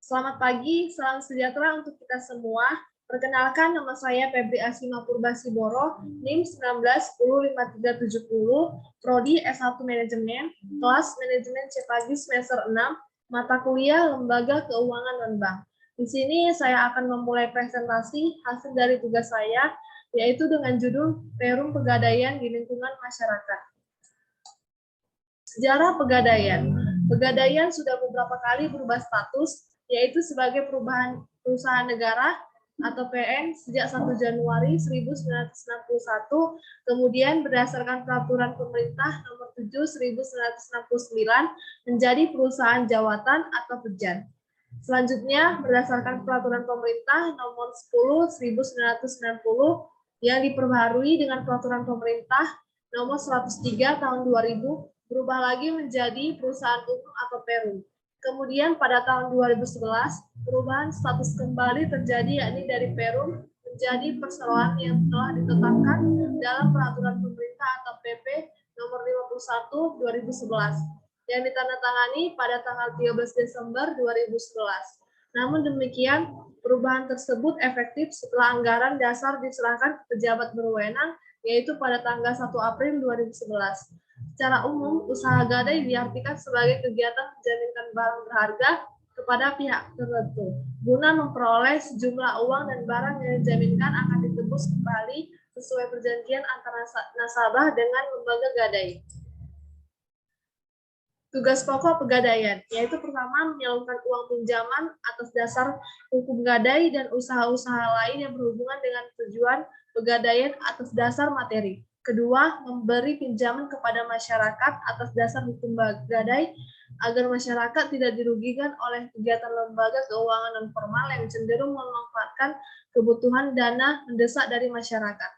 Selamat pagi, salam sejahtera untuk kita semua. Perkenalkan, nama saya Febri Asima Purba Siboro, NIM 19105370, Prodi S1 Manajemen, kelas Manajemen Cipagi semester 6, mata kuliah Lembaga Keuangan dan Bank. Di sini saya akan memulai presentasi hasil dari tugas saya, yaitu dengan judul Perum Pegadaian di Lingkungan Masyarakat. Sejarah Pegadaian. Pegadaian sudah beberapa kali berubah status, yaitu sebagai perusahaan negara atau PN sejak 1 Januari 1961, kemudian berdasarkan peraturan pemerintah nomor 7 1969 menjadi perusahaan jawatan atau pejan. Selanjutnya berdasarkan peraturan pemerintah nomor 10 1990 yang diperbaharui dengan peraturan pemerintah nomor 103 tahun 2000 berubah lagi menjadi perusahaan umum atau Perum. Kemudian pada tahun 2011, perubahan status kembali terjadi yakni dari Perum menjadi perseroan yang telah ditetapkan dalam peraturan pemerintah atau PP nomor 51 2011 yang ditandatangani pada tanggal 13 Desember 2011. Namun demikian, perubahan tersebut efektif setelah anggaran dasar diserahkan ke pejabat berwenang, yaitu pada tanggal 1 April 2011. Secara umum, usaha gadai diartikan sebagai kegiatan menjaminkan barang berharga kepada pihak tertentu, guna memperoleh sejumlah uang dan barang yang dijaminkan akan ditebus kembali sesuai perjanjian antara nasabah dengan lembaga gadai. Tugas pokok pegadaian, yaitu pertama menyalurkan uang pinjaman atas dasar hukum gadai dan usaha-usaha lain yang berhubungan dengan tujuan pegadaian atas dasar materi. Kedua, memberi pinjaman kepada masyarakat atas dasar hukum gadai agar masyarakat tidak dirugikan oleh kegiatan lembaga keuangan non formal yang cenderung memanfaatkan kebutuhan dana mendesak dari masyarakat.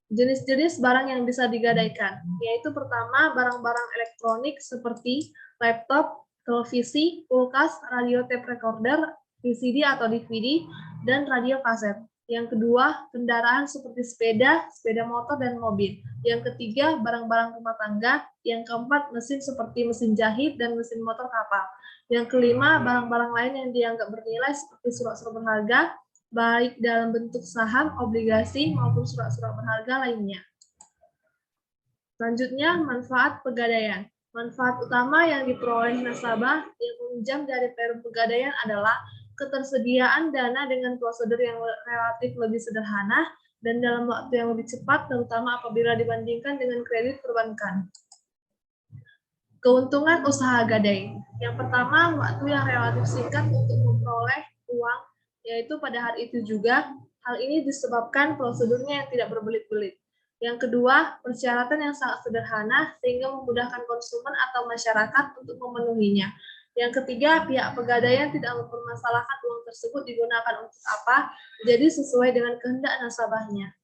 Jenis-jenis barang yang bisa digadaikan, yaitu pertama barang-barang elektronik seperti laptop, televisi, kulkas, radio tape recorder, VCD atau DVD, dan radio kaset. Yang kedua, kendaraan seperti sepeda, sepeda motor, dan mobil. Yang ketiga, barang-barang rumah tangga. Yang keempat, mesin seperti mesin jahit dan mesin motor kapal. Yang kelima, barang-barang lain yang dianggap bernilai seperti surat-surat berharga, baik dalam bentuk saham, obligasi, maupun surat-surat berharga lainnya. Selanjutnya, manfaat pegadaian. Manfaat utama yang diperoleh nasabah yang meminjam dari Perum Pegadaian adalah ketersediaan dana dengan prosedur yang relatif lebih sederhana dan dalam waktu yang lebih cepat, terutama apabila dibandingkan dengan kredit perbankan. Keuntungan usaha gadai. Yang pertama, waktu yang relatif singkat untuk memperoleh uang, yaitu pada hari itu juga. Hal ini disebabkan prosedurnya yang tidak berbelit-belit. Yang kedua, persyaratan yang sangat sederhana sehingga memudahkan konsumen atau masyarakat untuk memenuhinya. Yang ketiga, pihak pegadaian tidak mempermasalahkan uang tersebut digunakan untuk apa, jadi sesuai dengan kehendak nasabahnya.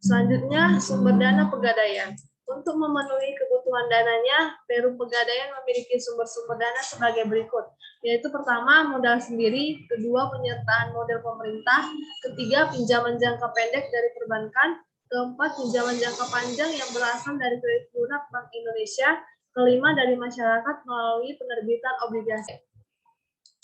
Selanjutnya, sumber dana pegadaian. Untuk memenuhi kebutuhan dananya, Perum Pegadaian memiliki sumber-sumber dana sebagai berikut, yaitu pertama, modal sendiri, kedua, penyertaan modal pemerintah, ketiga, pinjaman jangka pendek dari perbankan, keempat, pinjaman jangka panjang yang berasal dari kredit lunak Bank Indonesia, kelima, dari masyarakat melalui penerbitan obligasi.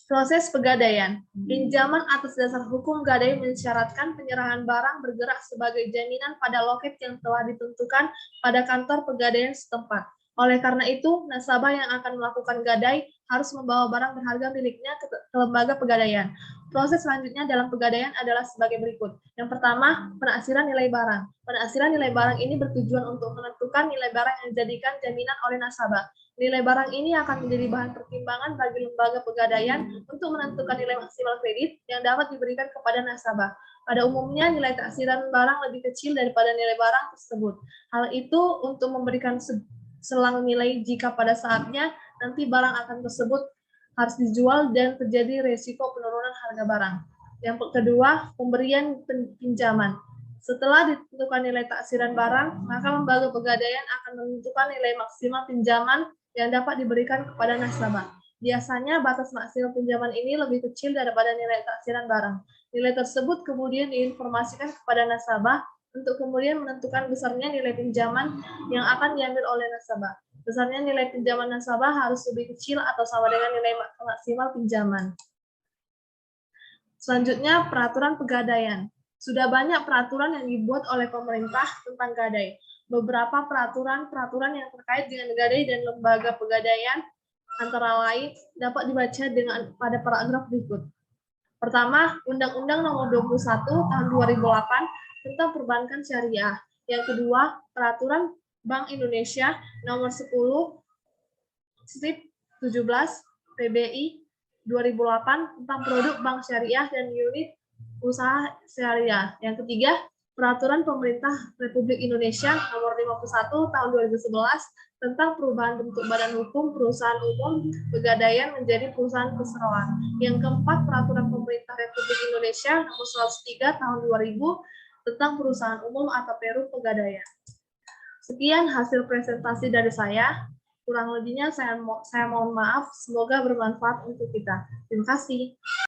Proses pegadaian. Pinjaman atas dasar hukum gadai mensyaratkan penyerahan barang bergerak sebagai jaminan pada loket yang telah ditentukan pada kantor pegadaian setempat. Oleh karena itu, nasabah yang akan melakukan gadai harus membawa barang berharga miliknya ke lembaga pegadaian. Proses selanjutnya dalam pegadaian adalah sebagai berikut. Yang pertama, penaksiran nilai barang. Penaksiran nilai barang ini bertujuan untuk menentukan nilai barang yang dijadikan jaminan oleh nasabah. Nilai barang ini akan menjadi bahan pertimbangan bagi lembaga pegadaian untuk menentukan nilai maksimal kredit yang dapat diberikan kepada nasabah. Pada umumnya, nilai taksiran barang lebih kecil daripada nilai barang tersebut. Hal itu untuk memberikan selang nilai jika pada saatnya nanti barang akan tersebut harus dijual dan terjadi resiko penurunan harga barang. Yang kedua, pemberian pinjaman. Setelah ditentukan nilai taksiran barang, maka lembaga pegadaian akan menentukan nilai maksimal pinjaman yang dapat diberikan kepada nasabah. Biasanya batas maksimal pinjaman ini lebih kecil daripada nilai taksiran barang. Nilai tersebut kemudian diinformasikan kepada nasabah untuk kemudian menentukan besarnya nilai pinjaman yang akan diambil oleh nasabah. Besarnya nilai pinjaman nasabah harus lebih kecil atau sama dengan nilai maksimal pinjaman. Selanjutnya, peraturan pegadaian. Sudah banyak peraturan yang dibuat oleh pemerintah tentang gadai. Beberapa peraturan yang terkait dengan gadai dan lembaga pegadaian antara lain dapat dibaca pada paragraf berikut. Pertama, Undang-Undang Nomor 21 Tahun 2008 tentang Perbankan Syariah. Yang kedua, Peraturan Bank Indonesia Nomor 10/17 PBI 2008 tentang produk bank syariah dan unit usaha syariah. Yang ketiga, Peraturan Pemerintah Republik Indonesia Nomor 51 Tahun 2011 tentang perubahan bentuk badan hukum perusahaan umum pegadaian menjadi perusahaan perseroan. Yang keempat, Peraturan Pemerintah Republik Indonesia Nomor 103 Tahun 2000 tentang perusahaan umum atau Peru Pegadaian. Sekian hasil presentasi dari saya. Kurang lebihnya saya mohon maaf. Semoga bermanfaat untuk kita. Terima kasih.